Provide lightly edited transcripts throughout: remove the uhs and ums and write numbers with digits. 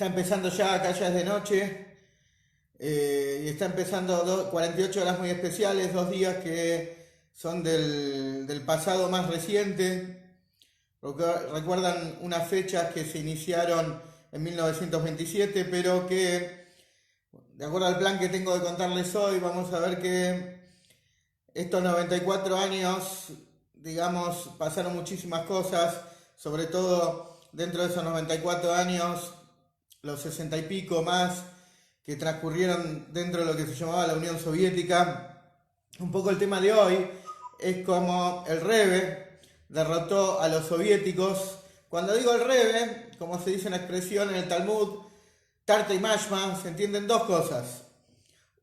Está empezando ya, acá ya es de noche, y está empezando 48 horas muy especiales, 2 días que son del pasado más reciente, porque recuerdan unas fechas que se iniciaron en 1927, pero que, de acuerdo al plan que tengo de contarles hoy, vamos a ver que estos 94 años, digamos, pasaron muchísimas cosas, sobre todo dentro de esos 94 años, los 60 y pico más que transcurrieron dentro de lo que se llamaba la Unión Soviética. Un poco el tema de hoy es como el Rebbe derrotó a los soviéticos. Cuando digo el Rebbe, como se dice en la expresión en el Talmud, Tarta y Mashma, se entienden dos cosas.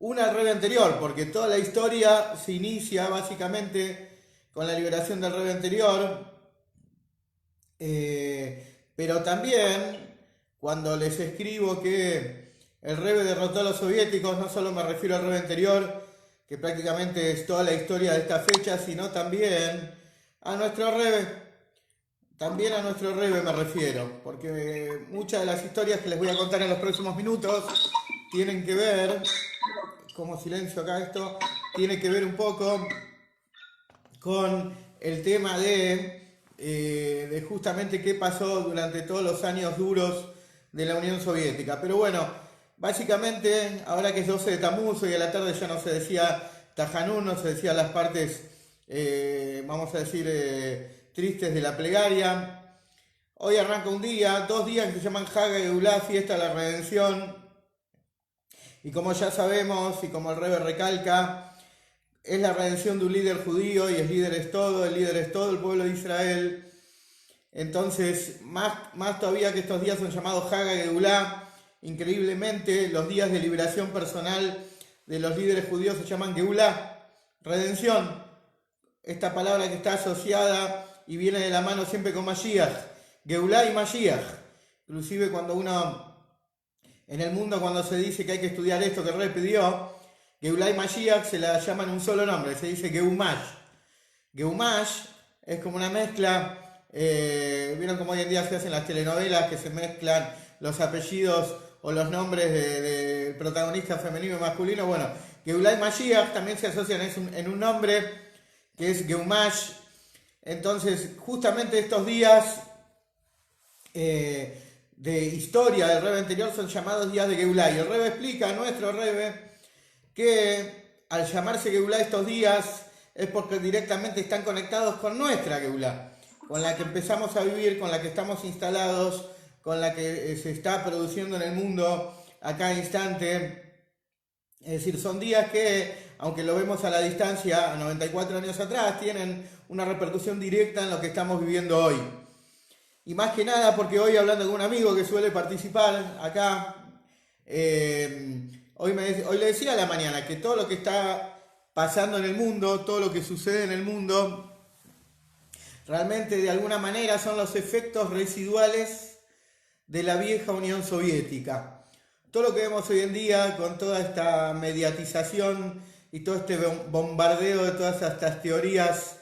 Una, el Rebbe anterior, porque toda la historia se inicia básicamente con la liberación del Rebbe anterior, pero también cuando les escribo que el Rebbe derrotó a los soviéticos, no solo me refiero al Rebbe anterior, que prácticamente es toda la historia de esta fecha, sino también a nuestro Rebbe. También a nuestro Rebbe me refiero, porque muchas de las historias que les voy a contar en los próximos minutos tienen que ver, como silencio acá esto, tiene que ver un poco con el tema de justamente qué pasó durante todos los años duros de la Unión Soviética. Pero bueno, básicamente, ahora que es 12 de Tamuz, hoy a la tarde ya no se decía Tajanún, no se decía las partes, vamos a decir, tristes de la plegaria. Hoy arranca un día, 2 días que se llaman Haga y Geulah, fiesta de la redención. Y como ya sabemos, y como el Rebbe recalca, es la redención de un líder judío y el líder es todo el pueblo de Israel. Entonces, más todavía que estos días son llamados Haga y Geulah, increíblemente los días de liberación personal de los líderes judíos se llaman Geulah, redención. Esta palabra que está asociada y viene de la mano siempre con Mashiach, Geulah y Mashiach. Inclusive cuando uno, en el mundo cuando se dice que hay que estudiar esto que el Rebbe pidió, Geulah y Mashiach se la llaman un solo nombre, se dice Geumash. Geumash es como una mezcla, vieron como hoy en día se hacen las telenovelas que se mezclan los apellidos o los nombres de protagonistas femenino y masculino. Bueno, Geulah y Mashiach también se asocian en un nombre que es Geumash. Entonces, justamente estos días de historia del Rebbe anterior son llamados días de Geulah. Y el Rebbe explica a nuestro Rebbe que al llamarse Geulah estos días es porque directamente están conectados con nuestra Geulah, con la que empezamos a vivir, con la que estamos instalados, con la que se está produciendo en el mundo a cada instante. Es decir, son días que, aunque lo vemos a la distancia, a 94 años atrás, tienen una repercusión directa en lo que estamos viviendo hoy. Y más que nada porque hoy, hablando con un amigo que suele participar acá, hoy le decía a la mañana que todo lo que está pasando en el mundo, todo lo que sucede en el mundo, realmente de alguna manera son los efectos residuales de la vieja Unión Soviética. Todo lo que vemos hoy en día con toda esta mediatización y todo este bombardeo de todas estas teorías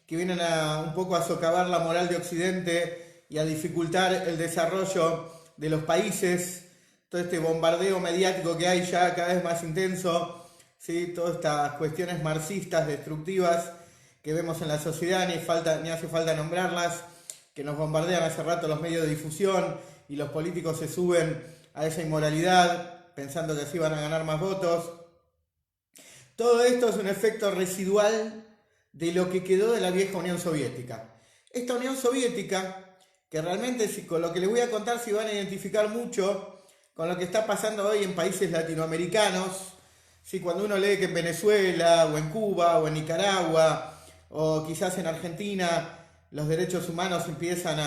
que vienen un poco a socavar la moral de Occidente y a dificultar el desarrollo de los países, todo este bombardeo mediático que hay ya cada vez más intenso, ¿sí? Todas estas cuestiones marxistas destructivas que vemos en la sociedad, ni hace falta nombrarlas, que nos bombardean hace rato los medios de difusión y los políticos se suben a esa inmoralidad pensando que así van a ganar más votos. Todo esto es un efecto residual de lo que quedó de la vieja Unión Soviética. Esta Unión Soviética, que realmente con lo que les voy a contar se van a identificar mucho con lo que está pasando hoy en países latinoamericanos. ¿Sí? Cuando uno lee que en Venezuela, o en Cuba, o en Nicaragua, o quizás en Argentina, los derechos humanos empiezan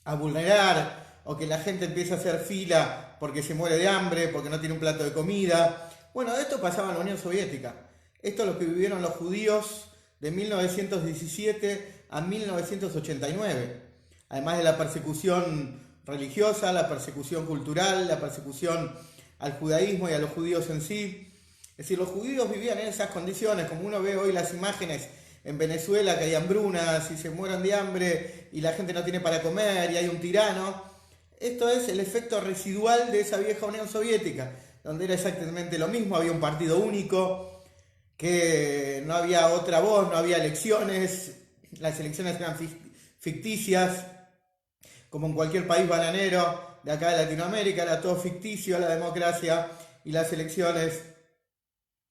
a vulnerar, o que la gente empieza a hacer fila porque se muere de hambre, porque no tiene un plato de comida. Bueno, esto pasaba en la Unión Soviética. Esto es lo que vivieron los judíos de 1917 a 1989. Además de la persecución religiosa, la persecución cultural, la persecución al judaísmo y a los judíos en sí. Es decir, los judíos vivían en esas condiciones, como uno ve hoy las imágenes en Venezuela, que hay hambrunas y se mueren de hambre y la gente no tiene para comer y hay un tirano. esto es el efecto residual de esa vieja Unión Soviética, donde era exactamente lo mismo, había un partido único, que no había otra voz, no había elecciones, las elecciones eran ficticias, como en cualquier país bananero de acá de Latinoamérica, era todo ficticio, la democracia y las elecciones.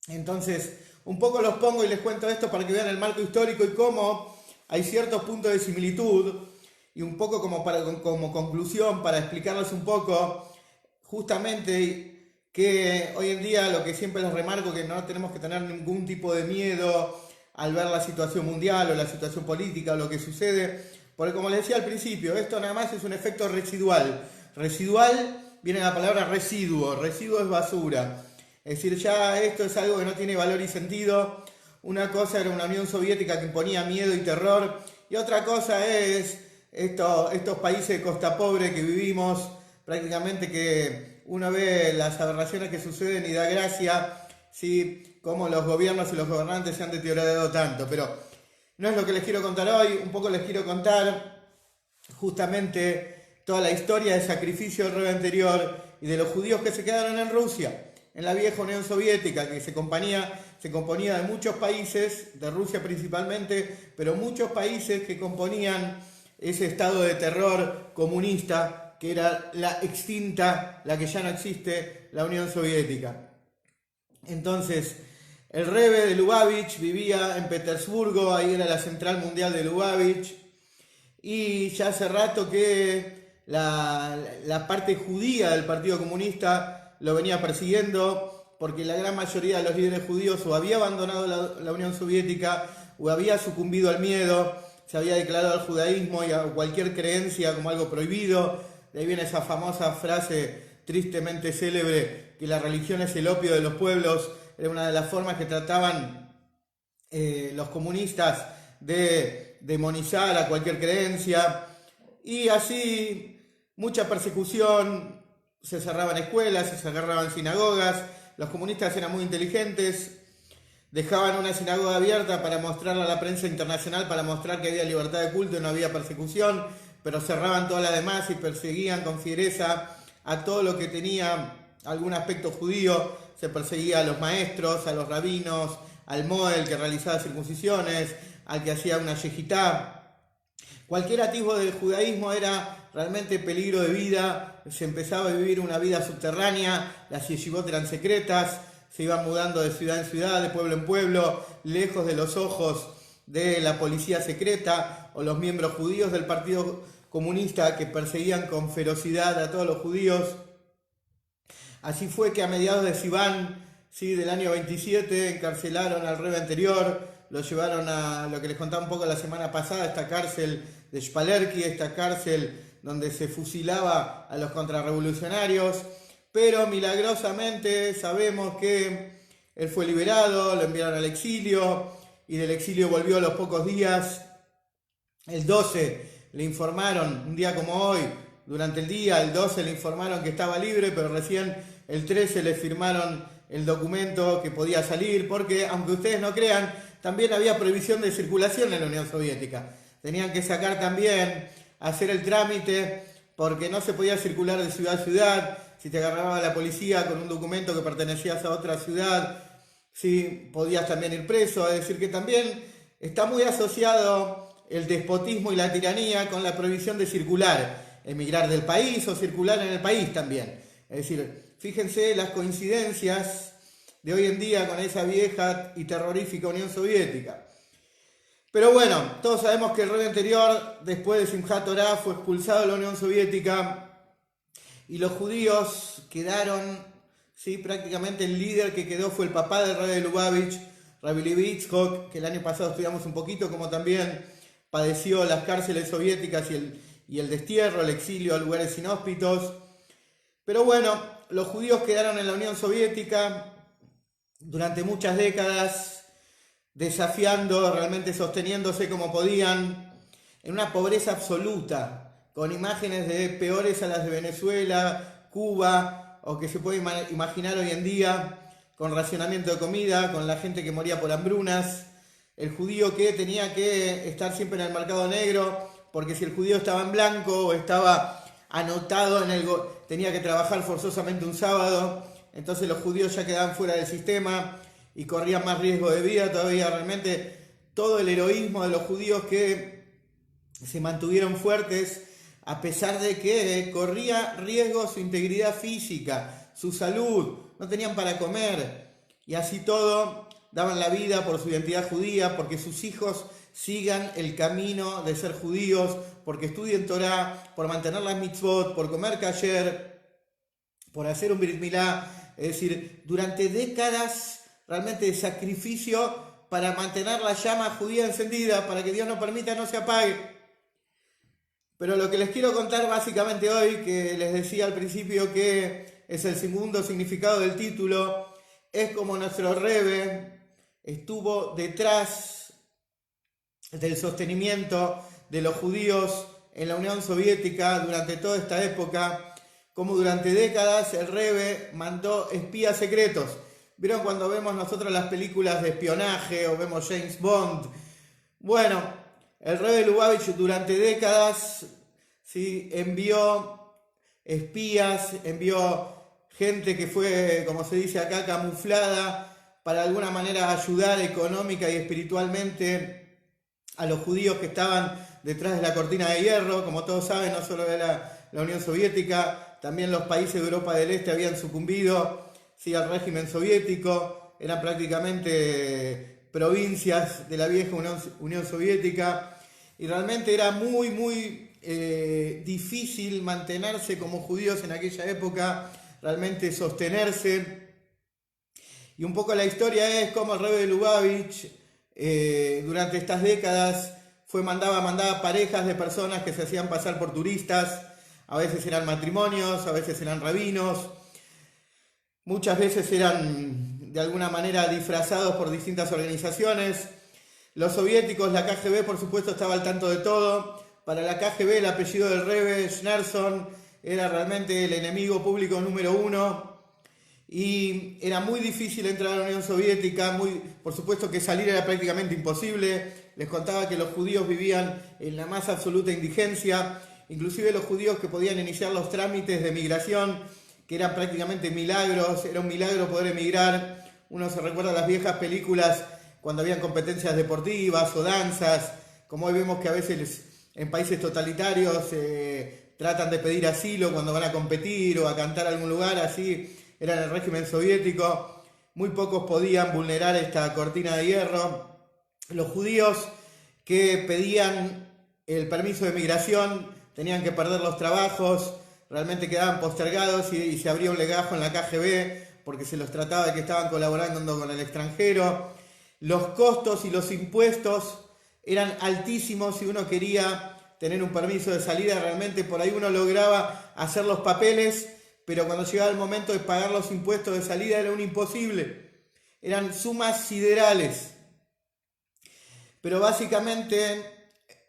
Entonces, un poco los pongo y les cuento esto para que vean el marco histórico y cómo hay ciertos puntos de similitud, y un poco como conclusión para explicarles un poco justamente que hoy en día lo que siempre les remarco, que no tenemos que tener ningún tipo de miedo al ver la situación mundial o la situación política o lo que sucede, porque como les decía al principio, esto nada más es un efecto residual. Residual viene la palabra residuo, residuo es basura, es decir, ya esto es algo que no tiene valor y sentido. Una cosa era una Unión Soviética que imponía miedo y terror, y otra cosa es estos países de costa pobre que vivimos, prácticamente que uno ve las aberraciones que suceden y da gracia, ¿sí? Cómo los gobiernos y los gobernantes se han deteriorado tanto. Pero no es lo que les quiero contar hoy, un poco les quiero contar justamente toda la historia de sacrificio del rey anterior y de los judíos que se quedaron en Rusia, en la vieja Unión Soviética, que se componía de muchos países, de Rusia principalmente, pero muchos países que componían ese estado de terror comunista que era la extinta, la que ya no existe, la Unión Soviética. Entonces, el Rebbe de Lubavitch vivía en Petersburgo, ahí era la central mundial de Lubavitch, y ya hace rato que la parte judía del Partido Comunista lo venía persiguiendo, porque la gran mayoría de los líderes judíos o había abandonado la Unión Soviética o había sucumbido al miedo, se había declarado al judaísmo y a cualquier creencia como algo prohibido. De ahí viene esa famosa frase tristemente célebre, que la religión es el opio de los pueblos. Era una de las formas que trataban los comunistas de demonizar a cualquier creencia. Y así, mucha persecución, se cerraban escuelas, se cerraban sinagogas. Los comunistas eran muy inteligentes, dejaban una sinagoga abierta para mostrarla a la prensa internacional, para mostrar que había libertad de culto y no había persecución, pero cerraban todas las demás y perseguían con fiereza a todo lo que tenía algún aspecto judío. Se perseguía a los maestros, a los rabinos, al moel que realizaba circuncisiones, al que hacía una yejitá. Cualquier atisbo del judaísmo era realmente peligro de vida. Se empezaba a vivir una vida subterránea, las yeshivot eran secretas, se iban mudando de ciudad en ciudad, de pueblo en pueblo, lejos de los ojos de la policía secreta o los miembros judíos del Partido Comunista que perseguían con ferocidad a todos los judíos. Así fue que a mediados de Sivan, ¿sí?, del año 27, encarcelaron al rey anterior, lo llevaron a lo que les contaba un poco la semana pasada, esta cárcel de Shpalerki, esta cárcel donde se fusilaba a los contrarrevolucionarios, pero milagrosamente sabemos que él fue liberado, lo enviaron al exilio, y del exilio volvió a los pocos días. El 12 le informaron, un día como hoy, durante el día, el 12 le informaron que estaba libre, pero recién el 13 le firmaron el documento que podía salir, porque aunque ustedes no crean, también había prohibición de circulación en la Unión Soviética. Tenían que sacar también, hacer el trámite, porque no se podía circular de ciudad a ciudad. Si te agarraba la policía con un documento que pertenecías a otra ciudad, sí, podías también ir preso. Es decir, que también está muy asociado el despotismo y la tiranía con la prohibición de circular, emigrar del país o circular en el país también. Es decir, fíjense las coincidencias de hoy en día con esa vieja y terrorífica Unión Soviética. Pero bueno, todos sabemos que el rey anterior, después de Simchat Torah, fue expulsado de la Unión Soviética y los judíos quedaron, ¿sí? Prácticamente el líder que quedó fue el papá del rey de Lubavitch, Rabbi Levi Yitzhok, que el año pasado estudiamos un poquito, como también padeció las cárceles soviéticas y el destierro, el exilio a lugares inhóspitos. Pero bueno, los judíos quedaron en la Unión Soviética durante muchas décadas, desafiando, realmente sosteniéndose como podían, en una pobreza absoluta, con imágenes de peores a las de Venezuela, Cuba, o que se puede imaginar hoy en día, con racionamiento de comida, con la gente que moría por hambrunas, el judío que tenía que estar siempre en el mercado negro, porque si el judío estaba en blanco o estaba anotado tenía que trabajar forzosamente un sábado, entonces los judíos ya quedaban fuera del sistema y corrían más riesgo de vida todavía. Realmente todo el heroísmo de los judíos que se mantuvieron fuertes a pesar de que corría riesgo su integridad física, su salud, no tenían para comer, y así todo daban la vida por su identidad judía, porque sus hijos sigan el camino de ser judíos, porque estudien Torah, por mantener las mitzvot, por comer kasher, por hacer un brit milá. Es decir, durante décadas realmente de sacrificio para mantener la llama judía encendida, para que Dios no permita no se apague. Pero lo que les quiero contar básicamente hoy, que les decía al principio que es el segundo significado del título, es como nuestro Rebbe estuvo detrás del sostenimiento de los judíos en la Unión Soviética durante toda esta época, como durante décadas el Rebbe mandó espías secretos. ¿Vieron cuando vemos nosotros las películas de espionaje o vemos James Bond? Bueno, el Rebbe Lubavitch durante décadas ¿sí? envió espías, envió gente que fue, como se dice acá, camuflada para de alguna manera ayudar económica y espiritualmente a los judíos que estaban detrás de la cortina de hierro. Como todos saben, no solo de la Unión Soviética, también los países de Europa del Este habían sucumbido ¿sí? al régimen soviético, eran prácticamente provincias de la vieja Unión Soviética, y realmente era muy difícil mantenerse como judíos en aquella época, realmente sostenerse. Y un poco la historia es cómo el Rebbe de Lubavitch durante estas décadas mandaba parejas de personas que se hacían pasar por turistas, a veces eran matrimonios, a veces eran rabinos, muchas veces eran de alguna manera disfrazados por distintas organizaciones. Los soviéticos, la KGB por supuesto estaba al tanto de todo. Para la KGB el apellido del Rebbe, Schneerson, era realmente el enemigo público número uno, y era muy difícil entrar a la Unión Soviética, por supuesto que salir era prácticamente imposible. Les contaba que los judíos vivían en la más absoluta indigencia, inclusive los judíos que podían iniciar los trámites de migración, que eran prácticamente milagros, era un milagro poder emigrar. Uno se recuerda a las viejas películas cuando habían competencias deportivas o danzas, como hoy vemos que a veces en países totalitarios tratan de pedir asilo cuando van a competir o a cantar a algún lugar, así era en el régimen soviético. Muy pocos podían vulnerar esta cortina de hierro. Los judíos que pedían el permiso de migración tenían que perder los trabajos, realmente quedaban postergados y se abría un legajo en la KGB porque se los trataba de que estaban colaborando con el extranjero. Los costos y los impuestos eran altísimos si uno quería tener un permiso de salida. Realmente por ahí uno lograba hacer los papeles, pero cuando llegaba el momento de pagar los impuestos de salida era un imposible. Eran sumas siderales. Pero básicamente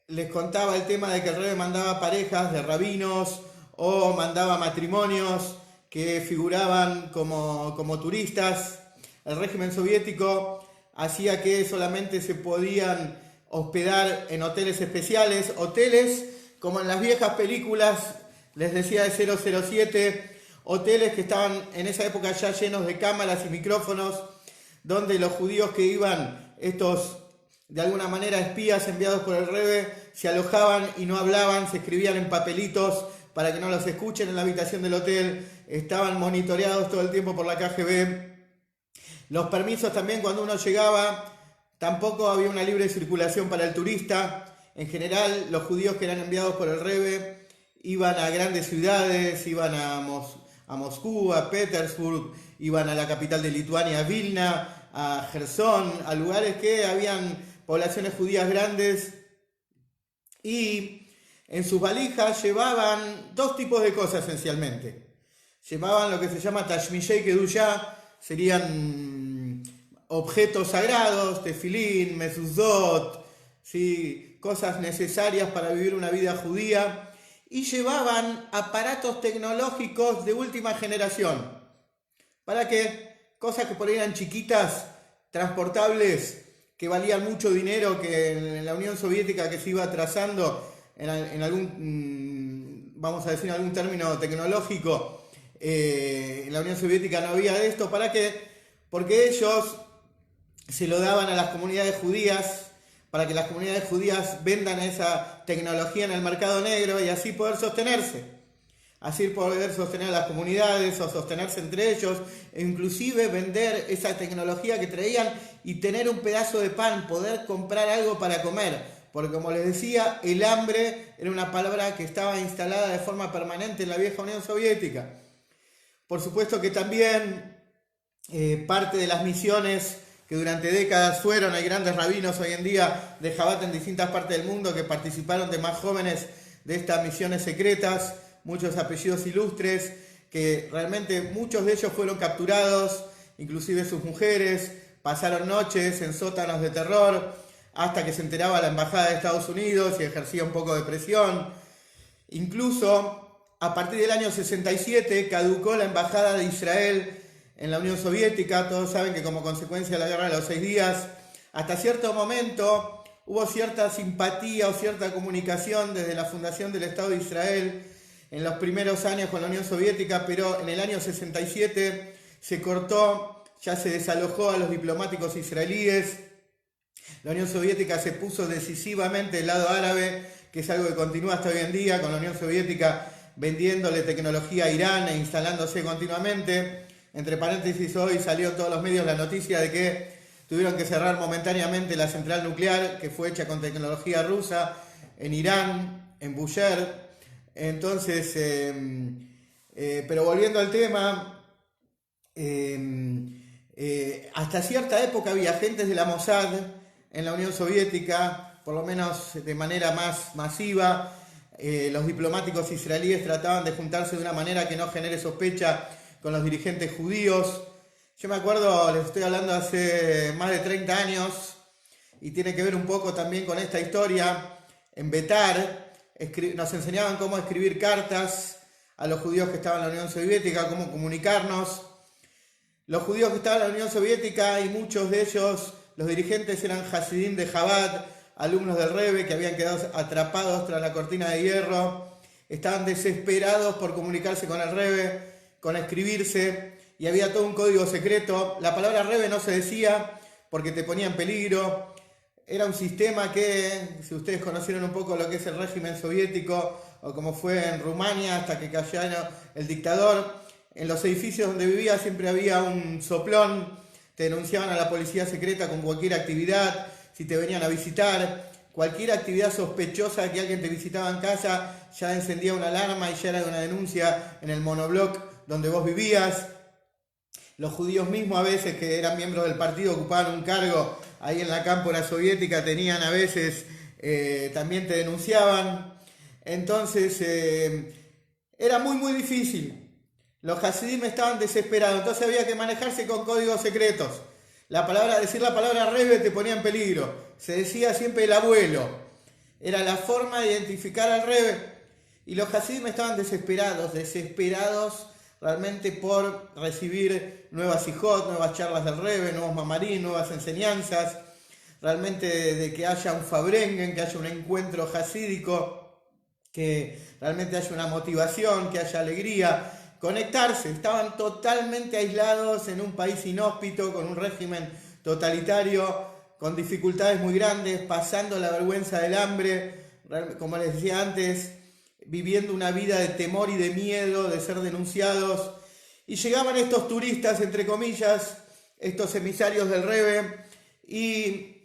les contaba el tema de que el Rebbe mandaba parejas de rabinos o mandaba matrimonios que figuraban como turistas. El régimen soviético hacía que solamente se podían hospedar en hoteles especiales, hoteles como en las viejas películas, les decía, de 007, hoteles que estaban en esa época ya llenos de cámaras y micrófonos, donde los judíos que iban, estos de alguna manera espías enviados por el Rebbe, se alojaban y no hablaban, se escribían en papelitos para que no los escuchen en la habitación del hotel, estaban monitoreados todo el tiempo por la KGB. Los permisos también, cuando uno llegaba, tampoco había una libre circulación para el turista. En general, los judíos que eran enviados por el Rebbe iban a grandes ciudades, iban a Moscú, a Petersburg, iban a la capital de Lituania, a Vilna, a Jersón, a lugares que habían poblaciones judías grandes, y en sus valijas llevaban dos tipos de cosas esencialmente. Llevaban lo que se llama Tashmishei Kedushá, serían objetos sagrados, tefilín, mezuzot, ¿sí? Cosas necesarias para vivir una vida judía, y llevaban aparatos tecnológicos de última generación. ¿Para qué? Cosas que por ahí eran chiquitas, transportables, que valían mucho dinero, que en la Unión Soviética que se iba atrasando, en algún vamos a decir algún término tecnológico, en la Unión Soviética no había de esto. ¿Para qué? Porque ellos se lo daban a las comunidades judías para que las comunidades judías vendan esa tecnología en el mercado negro y así poder sostenerse. Así poder sostener a las comunidades o sostenerse entre ellos, e inclusive vender esa tecnología que traían y tener un pedazo de pan, poder comprar algo para comer. Porque como les decía, el hambre era una palabra que estaba instalada de forma permanente en la vieja Unión Soviética. Por supuesto que también parte de las misiones que durante décadas fueron, hay grandes rabinos hoy en día de Chabad en distintas partes del mundo que participaron de más jóvenes de estas misiones secretas, muchos apellidos ilustres, que realmente muchos de ellos fueron capturados, inclusive sus mujeres, pasaron noches en sótanos de terror, hasta que se enteraba la embajada de Estados Unidos y ejercía un poco de presión. Incluso a partir del año 67 caducó la embajada de Israel en la Unión Soviética. Todos saben que como consecuencia de la guerra de los 6 días, hasta cierto momento hubo cierta simpatía o cierta comunicación desde la fundación del Estado de Israel en los primeros años con la Unión Soviética, pero en el año 67 se cortó, ya se desalojó a los diplomáticos israelíes. La Unión Soviética se puso decisivamente del lado árabe, que es algo que continúa hasta hoy en día, con la Unión Soviética vendiéndole tecnología a Irán e instalándose continuamente. Entre paréntesis, hoy salió en todos los medios la noticia de que tuvieron que cerrar momentáneamente la central nuclear, que fue hecha con tecnología rusa, en Irán, en Bushehr. Entonces, pero volviendo al tema, hasta cierta época había agentes de la Mossad en la Unión Soviética, por lo menos de manera más masiva. Los diplomáticos israelíes trataban de juntarse de una manera que no genere sospecha con los dirigentes judíos. Yo me acuerdo, les estoy hablando hace más de 30 años, y tiene que ver un poco también con esta historia. En Betar nos enseñaban cómo escribir cartas a los judíos que estaban en la Unión Soviética, cómo comunicarnos. Los judíos que estaban en la Unión Soviética, y muchos de ellos, los dirigentes, eran Hasidim de Chabad, alumnos del Rebbe que habían quedado atrapados tras la cortina de hierro. Estaban desesperados por comunicarse con el Rebbe, con escribirse, y había todo un código secreto. La palabra Rebbe no se decía porque te ponía en peligro. Era un sistema que, si ustedes conocieron un poco lo que es el régimen soviético, o como fue en Rumania hasta que cayó el dictador, en los edificios donde vivía siempre había un soplón. Te denunciaban a la policía secreta con cualquier actividad, si te venían a visitar. Cualquier actividad sospechosa que alguien te visitaba en casa, ya encendía una alarma y ya era una denuncia en el monobloc donde vos vivías. Los judíos mismos, a veces, que eran miembros del partido, ocupaban un cargo ahí en la cámpora soviética, tenían a veces, también te denunciaban. Entonces era muy difícil. Los hasidim estaban desesperados, entonces había que manejarse con códigos secretos. Decir la palabra Rebbe te ponía en peligro. Se decía siempre el abuelo. Era la forma de identificar al Rebbe. Y los hasidim estaban desesperados realmente por recibir nuevas hijot, nuevas charlas del Rebbe, nuevos mamarín, nuevas enseñanzas, realmente de que haya un fabrengen, que haya un encuentro hasídico, que realmente haya una motivación, que haya alegría, conectarse. Estaban totalmente aislados en un país inhóspito, con un régimen totalitario, con dificultades muy grandes, pasando la vergüenza del hambre, como les decía antes, viviendo una vida de temor y de miedo, de ser denunciados. Y llegaban estos turistas, entre comillas, estos emisarios del Rebbe, y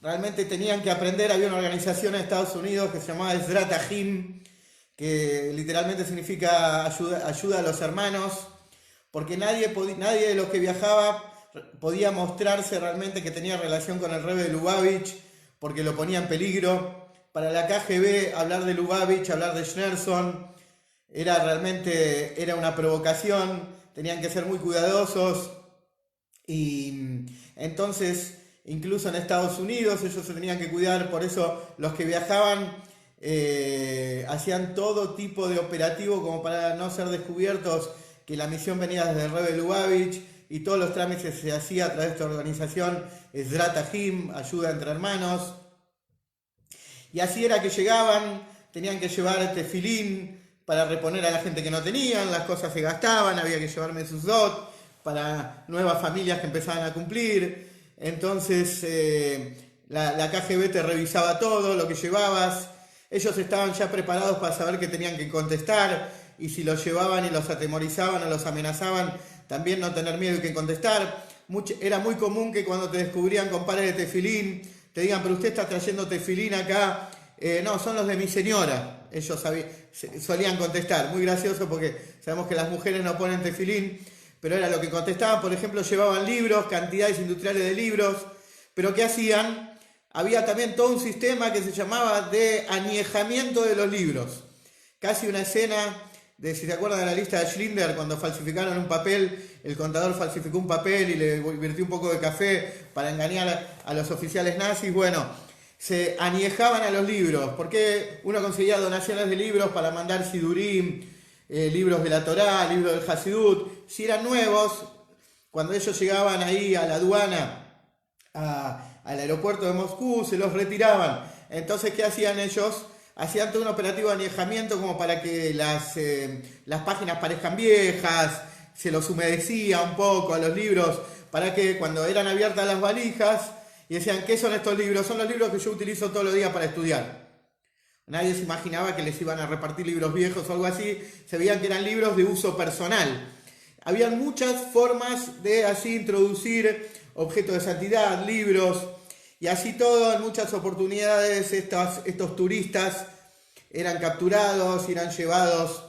realmente tenían que aprender. Había una organización en Estados Unidos que se llamaba Ezrat Ahim, que literalmente significa ayuda a los hermanos, porque nadie de los que viajaba podía mostrarse realmente que tenía relación con el Rebbe de Lubavitch, porque lo ponía en peligro. Para la KGB hablar de Lubavitch, hablar de Schneerson, era una provocación. Tenían que ser muy cuidadosos. Y entonces, incluso en Estados Unidos, ellos se tenían que cuidar. Por eso los que viajaban hacían todo tipo de operativo como para no ser descubiertos que la misión venía desde el Rebbe de Lubavitch, y todos los trámites se hacía a través de esta organización Ezrat Ahim, ayuda entre hermanos. Y así era que llegaban, tenían que llevar tefilín, para reponer a la gente que no tenían, las cosas se gastaban, había que llevar mezuzot para nuevas familias que empezaban a cumplir. Entonces la KGB te revisaba todo lo que llevabas. Ellos estaban ya preparados para saber que tenían que contestar, y si los llevaban y los atemorizaban o los amenazaban, también no tener miedo y que contestar. Era muy común que cuando te descubrían con pares de tefilín, te digan, pero usted está trayendo tefilín acá. No, son los de mi señora. Ellos solían contestar. Muy gracioso porque sabemos que las mujeres no ponen tefilín, pero era lo que contestaban. Por ejemplo, llevaban libros, cantidades industriales de libros. Pero ¿qué hacían? Había también todo un sistema que se llamaba de añejamiento de los libros. Casi una escena de, si te acuerdan de la lista de Schindler, cuando falsificaron un papel, el contador falsificó un papel y le virtió un poco de café para engañar a los oficiales nazis. Bueno, se añejaban a los libros, porque uno conseguía donaciones de libros para mandar Sidurim, libros de la Torá, libros del Hasidut. Si eran nuevos, cuando ellos llegaban ahí a la aduana, al aeropuerto de Moscú, se los retiraban. Entonces, ¿qué hacían ellos? Hacían todo un operativo de añejamiento como para que las páginas parezcan viejas, se los humedecía un poco a los libros, para que cuando eran abiertas las valijas, y decían, ¿qué son estos libros? Son los libros que yo utilizo todos los días para estudiar. Nadie se imaginaba que les iban a repartir libros viejos o algo así, se veían que eran libros de uso personal. Habían muchas formas de así introducir objetos de santidad, libros, y así todo, en muchas oportunidades estos turistas eran capturados, eran llevados,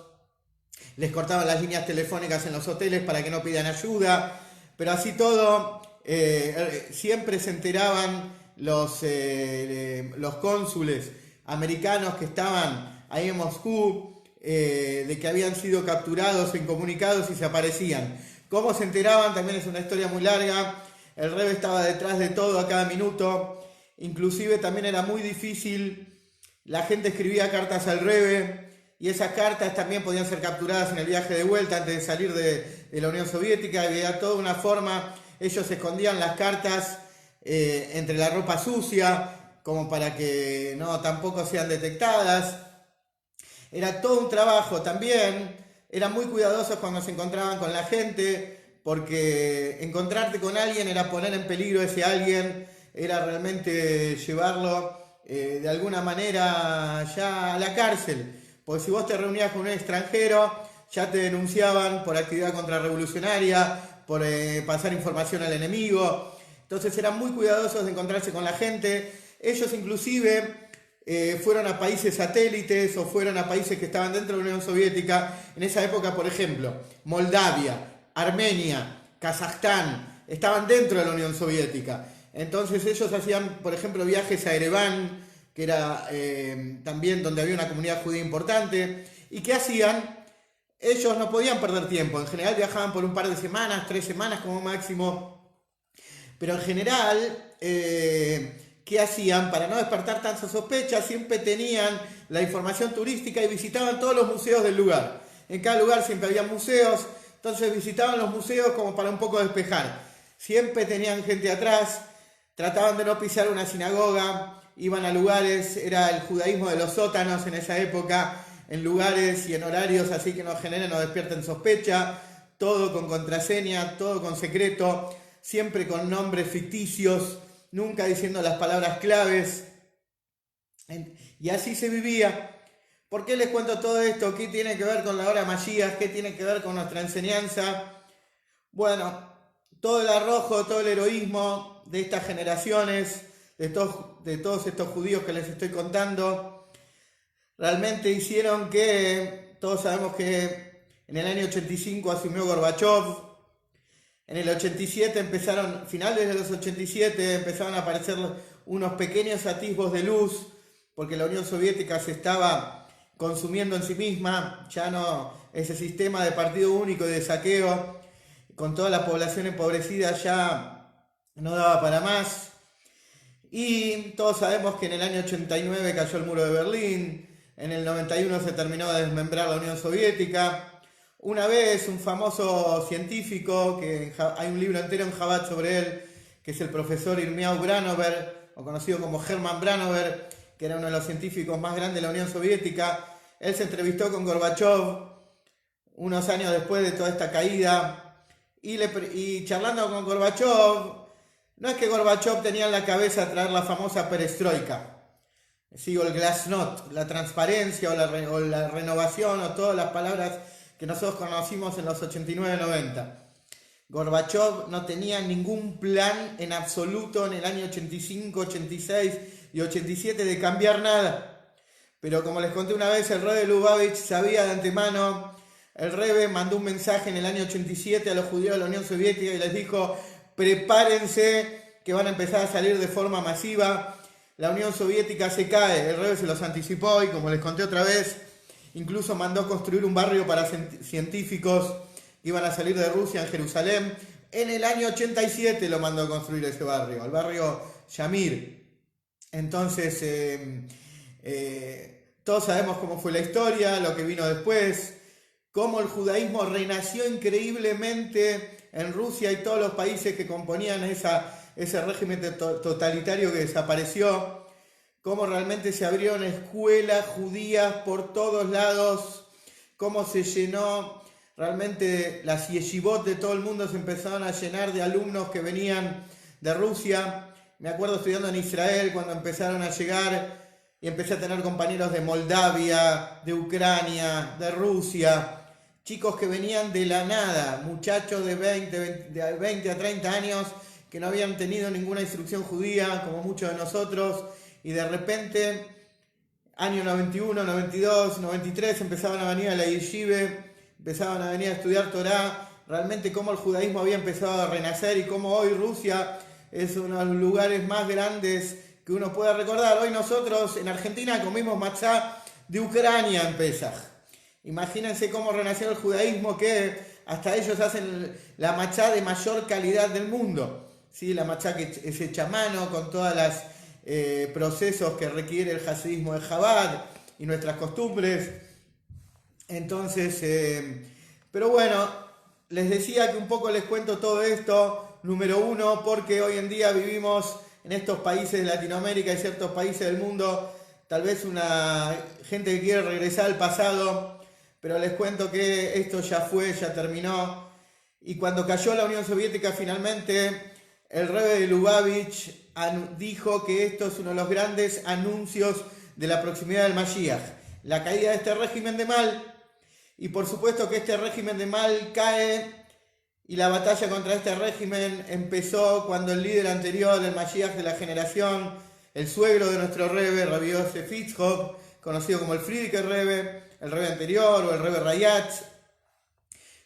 les cortaban las líneas telefónicas en los hoteles para que no pidan ayuda, pero así todo siempre se enteraban los cónsules americanos que estaban ahí en Moscú de que habían sido capturados, incomunicados y se aparecían. ¿Cómo se enteraban? También es una historia muy larga. El Rebbe estaba detrás de todo a cada minuto. Inclusive también era muy difícil. La gente escribía cartas al Rebbe y esas cartas también podían ser capturadas en el viaje de vuelta antes de salir de la Unión Soviética. Había toda una forma. Ellos escondían las cartas entre la ropa sucia como para que no tampoco sean detectadas. Era todo un trabajo también. Eran muy cuidadosos cuando se encontraban con la gente, porque encontrarte con alguien era poner en peligro a ese alguien, era realmente llevarlo de alguna manera ya a la cárcel. Porque si vos te reunías con un extranjero, ya te denunciaban por actividad contrarrevolucionaria, por pasar información al enemigo. Entonces eran muy cuidadosos de encontrarse con la gente. Ellos inclusive fueron a países satélites o fueron a países que estaban dentro de la Unión Soviética. En esa época, por ejemplo, Moldavia, Armenia, Kazajstán, estaban dentro de la Unión Soviética. Entonces ellos hacían, por ejemplo, viajes a Ereván, que era también donde había una comunidad judía importante. ¿Y qué hacían? Ellos no podían perder tiempo. En general viajaban por un par de semanas, 3 semanas como máximo. Pero en general, ¿qué hacían? Para no despertar tantas sospechas, siempre tenían la información turística y visitaban todos los museos del lugar. En cada lugar siempre había museos. Entonces visitaban los museos como para un poco despejar. Siempre tenían gente atrás, trataban de no pisar una sinagoga, iban a lugares, era el judaísmo de los sótanos en esa época, en lugares y en horarios así que no generen o despierten sospecha, todo con contraseña, todo con secreto, siempre con nombres ficticios, nunca diciendo las palabras claves. Y así se vivía. ¿Por qué les cuento todo esto? ¿Qué tiene que ver con la hora Mashiach? ¿Qué tiene que ver con nuestra enseñanza? Bueno, todo el arrojo, todo el heroísmo de estas generaciones, de todos estos judíos que les estoy contando, realmente hicieron que, todos sabemos que en el año 85 asumió Gorbachev, en el 87 finales de los 87 empezaron a aparecer unos pequeños atisbos de luz, porque la Unión Soviética se estaba consumiendo en sí misma, ya no, ese sistema de partido único y de saqueo, con toda la población empobrecida ya no daba para más. Y todos sabemos que en el año 89 cayó el muro de Berlín, en el 91 se terminó de desmembrar la Unión Soviética. Una vez un famoso científico, que hay un libro entero en Chabad sobre él, que es el profesor Irmiau Branover, o conocido como Hermann Branover, que era uno de los científicos más grandes de la Unión Soviética, él se entrevistó con Gorbachov unos años después de toda esta caída y charlando con Gorbachov, no es que Gorbachov tenía en la cabeza traer la famosa perestroika, sí, o el glasnost, la transparencia o la renovación o todas las palabras que nosotros conocimos en los 89-90. Gorbachov no tenía ningún plan en absoluto en el año 85, 86 y 87 de cambiar nada. Pero como les conté una vez, el Rebbe Lubavitch sabía de antemano. El Rebbe mandó un mensaje en el año 87 a los judíos de la Unión Soviética y les dijo: prepárense que van a empezar a salir de forma masiva. La Unión Soviética se cae. El Rebbe se los anticipó y, como les conté otra vez, incluso mandó construir un barrio para científicos que iban a salir de Rusia en Jerusalén. En el año 87 lo mandó a construir ese barrio, el barrio Shamir. Entonces, todos sabemos cómo fue la historia, lo que vino después, cómo el judaísmo renació increíblemente en Rusia y todos los países que componían ese régimen totalitario que desapareció, cómo realmente se abrieron escuelas judías por todos lados, cómo se llenó realmente las yeshivot de todo el mundo, se empezaron a llenar de alumnos que venían de Rusia. Me acuerdo estudiando en Israel cuando empezaron a llegar y empecé a tener compañeros de Moldavia, de Ucrania, de Rusia, chicos que venían de la nada, muchachos de 20 a 30 años que no habían tenido ninguna instrucción judía, como muchos de nosotros, y de repente, año 91, 92, 93, empezaban a venir a la yeshive, empezaban a venir a estudiar Torá, realmente cómo el judaísmo había empezado a renacer y cómo hoy Rusia es uno de los lugares más grandes que uno pueda recordar. Hoy nosotros en Argentina comimos matzá de Ucrania en Pesaj. Imagínense cómo renació el judaísmo, que hasta ellos hacen la matzá de mayor calidad del mundo. ¿Sí? La matzá que es hecha a mano, con todos los procesos que requiere el hasidismo de Chabad y nuestras costumbres. Entonces, pero bueno, les decía que un poco les cuento todo esto, número uno, porque hoy en día vivimos en estos países de Latinoamérica y ciertos países del mundo, tal vez una gente que quiere regresar al pasado, pero les cuento que esto ya fue, ya terminó. Y cuando cayó la Unión Soviética finalmente, el Rebbe de Lubavitch dijo que esto es uno de los grandes anuncios de la proximidad del Mashiach, la caída de este régimen de mal. Y por supuesto que este régimen de mal cae y la batalla contra este régimen empezó cuando el líder anterior del Mashiach de la generación, el suegro de nuestro Rebbe, Rabbi Yosef Yitzchok, conocido como el Frierdiker Rebbe, el Rebbe anterior o el Rebbe Rayatz,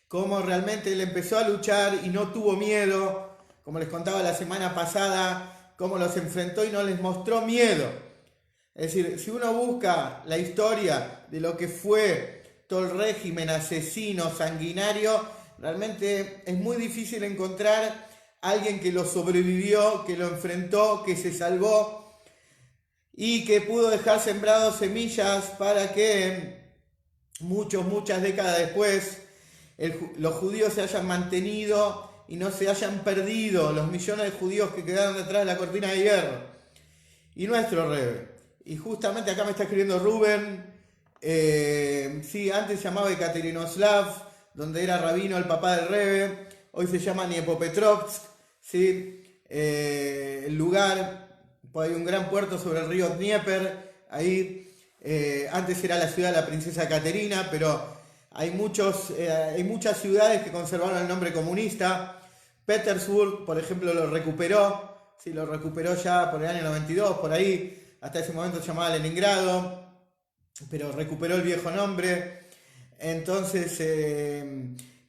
cómo realmente él empezó a luchar y no tuvo miedo, como les contaba la semana pasada, cómo los enfrentó y no les mostró miedo. Es decir, si uno busca la historia de lo que fue todo el régimen asesino, sanguinario, realmente es muy difícil encontrar a alguien que lo sobrevivió, que lo enfrentó, que se salvó y que pudo dejar sembrados semillas para que muchas décadas después los judíos se hayan mantenido y no se hayan perdido, los millones de judíos que quedaron detrás de la cortina de hierro. Y nuestro Rebbe. Y justamente acá me está escribiendo Rubén, sí, antes se llamaba Ekaterinoslav, donde era rabino el papá del Rebbe, hoy se llama Dniepopetrovsk, ¿sí? El lugar, pues hay un gran puerto sobre el río Dnieper, ahí antes era la ciudad de la princesa Caterina, pero hay muchas ciudades que conservaron el nombre comunista. Petersburg, por ejemplo, lo recuperó, ¿sí? Lo recuperó ya por el año 92, por ahí, hasta ese momento se llamaba Leningrado, pero recuperó el viejo nombre. Entonces,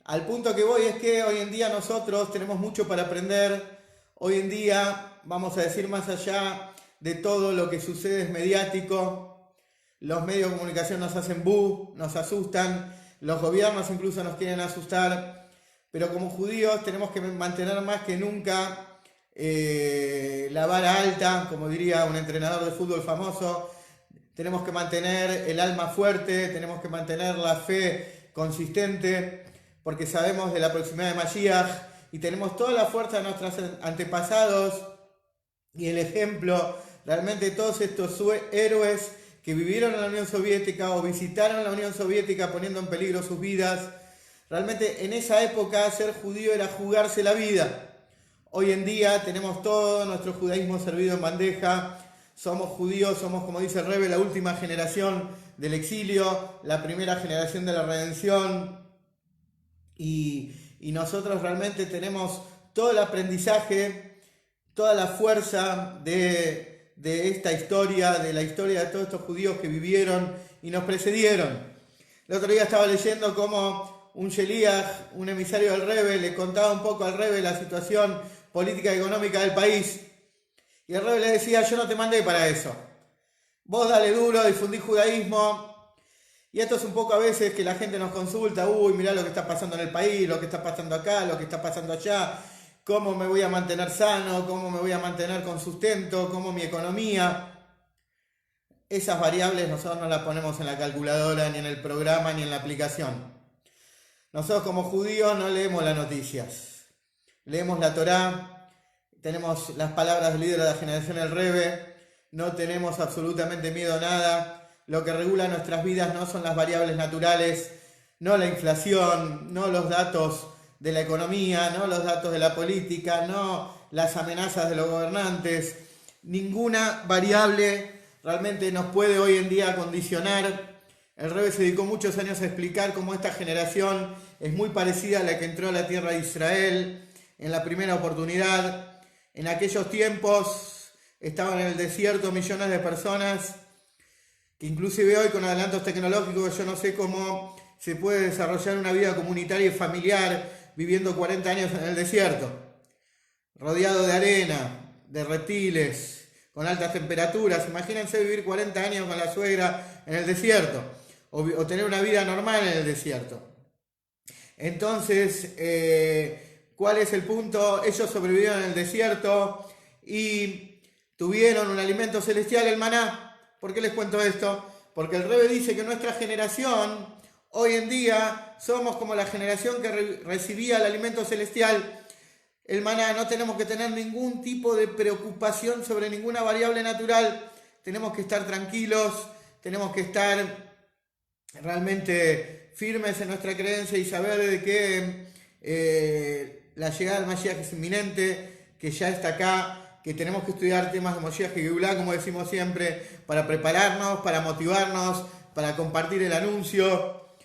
al punto que voy es que hoy en día nosotros tenemos mucho para aprender. Hoy en día, vamos a decir, más allá de todo lo que sucede es mediático. Los medios de comunicación nos hacen nos asustan, los gobiernos incluso nos quieren asustar, pero como judíos tenemos que mantener más que nunca la vara alta, como diría un entrenador de fútbol famoso. Tenemos que mantener el alma fuerte, tenemos que mantener la fe consistente, porque sabemos de la proximidad de Mashiach y tenemos toda la fuerza de nuestros antepasados y el ejemplo realmente de todos estos héroes que vivieron en la Unión Soviética o visitaron la Unión Soviética poniendo en peligro sus vidas. Realmente en esa época ser judío era jugarse la vida. Hoy en día tenemos todo nuestro judaísmo servido en bandeja. Somos judíos, somos, como dice el Rebbe, la última generación del exilio, la primera generación de la redención. Y nosotros realmente tenemos todo el aprendizaje, toda la fuerza de esta historia, de la historia de todos estos judíos que vivieron y nos precedieron. El otro día estaba leyendo cómo un Sheliach, un emisario del Rebbe, le contaba un poco al Rebbe la situación política y económica del país. Y el Rebbe le decía, yo no te mandé para eso. Vos dale duro, difundí judaísmo. Y esto es un poco a veces que la gente nos consulta, uy, mirá lo que está pasando en el país, lo que está pasando acá, lo que está pasando allá, cómo me voy a mantener sano, cómo me voy a mantener con sustento, cómo mi economía. Esas variables nosotros no las ponemos en la calculadora, ni en el programa, ni en la aplicación. Nosotros como judíos no leemos las noticias. Leemos la Torá, tenemos las palabras del líder de la generación, el Rebbe, no tenemos absolutamente miedo a nada. Lo que regula nuestras vidas no son las variables naturales, no la inflación, no los datos de la economía, no los datos de la política, no las amenazas de los gobernantes. Ninguna variable realmente nos puede hoy en día condicionar. El Rebbe se dedicó muchos años a explicar cómo esta generación es muy parecida a la que entró a la tierra de Israel en la primera oportunidad. En aquellos tiempos estaban en el desierto millones de personas que inclusive hoy con adelantos tecnológicos yo no sé cómo se puede desarrollar una vida comunitaria y familiar viviendo 40 años en el desierto, rodeado de arena, de reptiles, con altas temperaturas. Imagínense vivir 40 años con la suegra en el desierto o tener una vida normal en el desierto. Entonces, ¿cuál es el punto? Ellos sobrevivieron en el desierto y tuvieron un alimento celestial, el maná. ¿Por qué les cuento esto? Porque el Rebbe dice que nuestra generación, hoy en día, somos como la generación que recibía el alimento celestial, el maná. No tenemos que tener ningún tipo de preocupación sobre ninguna variable natural. Tenemos que estar tranquilos, tenemos que estar realmente firmes en nuestra creencia y saber de que la llegada del Mashiach es inminente, que ya está acá, que tenemos que estudiar temas de Moshiach y Geulá, como decimos siempre, para prepararnos, para motivarnos, para compartir el anuncio.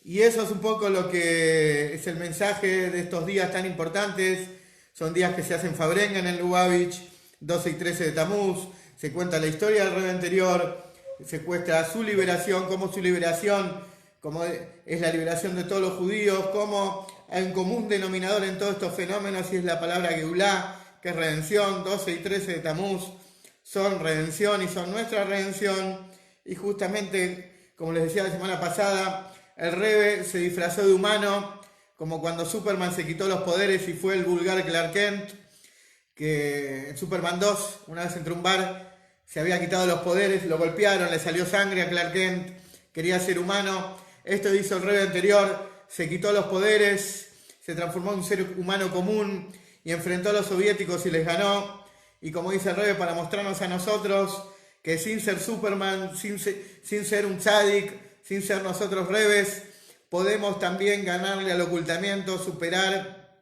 Y eso es un poco lo que es el mensaje de estos días tan importantes. Son días que se hacen Fabrenga en el Lubavitch, 12 y 13 de Tamuz. Se cuenta la historia del Rebbe anterior, se cuesta su liberación, como es la liberación de todos los judíos, como hay un común denominador en todos estos fenómenos y es la palabra Geulá, que es redención. 12 y 13 de Tamuz son redención y son nuestra redención. Y justamente, como les decía la semana pasada, el Rebbe se disfrazó de humano, como cuando Superman se quitó los poderes y fue el vulgar Clark Kent, que en Superman 2, una vez entró a un bar, se había quitado los poderes, lo golpearon, le salió sangre a Clark Kent, quería ser humano. Esto hizo el Rebbe anterior, se quitó los poderes, se transformó en un ser humano común y enfrentó a los soviéticos y les ganó. Y como dice el Rebbe, para mostrarnos a nosotros que sin ser Superman, sin ser un tzadik, sin ser nosotros Rebbes, podemos también ganarle al ocultamiento, superar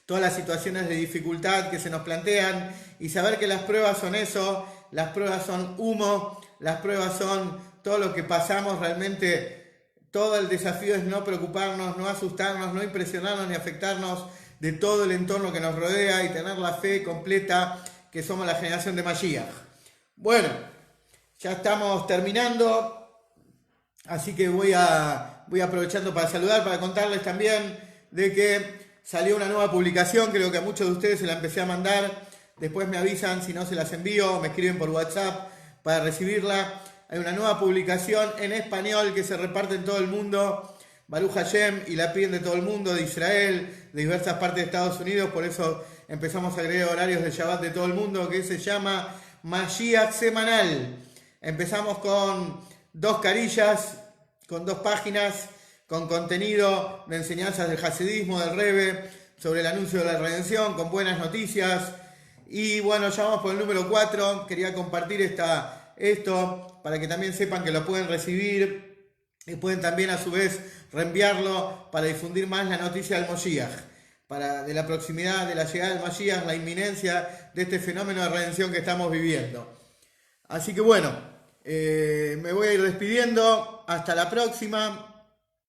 todas las situaciones de dificultad que se nos plantean y saber que las pruebas son eso, las pruebas son humo, las pruebas son todo lo que pasamos. Realmente todo el desafío es no preocuparnos, no asustarnos, no impresionarnos ni afectarnos de todo el entorno que nos rodea y tener la fe completa que somos la generación de Mashiach. Bueno, ya estamos terminando, así que voy aprovechando para saludar, para contarles también de que salió una nueva publicación. Creo que a muchos de ustedes se la empecé a mandar, después me avisan si no se las envío, me escriben por WhatsApp para recibirla. Hay una nueva publicación en español que se reparte en todo el mundo, Baruch Hashem, y la piden de todo el mundo, de Israel, de diversas partes de Estados Unidos. Por eso empezamos a agregar horarios de Shabbat de todo el mundo, que se llama Mashiach Semanal. Empezamos con 2 carillas, con 2 páginas, con contenido de enseñanzas del Hasidismo, del Rebbe, sobre el anuncio de la redención, con buenas noticias. Y bueno, ya vamos por el número 4. Quería compartir esta esto para que también sepan que lo pueden recibir y pueden también a su vez reenviarlo para difundir más la noticia del Moshiach, de la proximidad de la llegada del Mashiach, la inminencia de este fenómeno de redención que estamos viviendo. Así que bueno, me voy a ir despidiendo, hasta la próxima.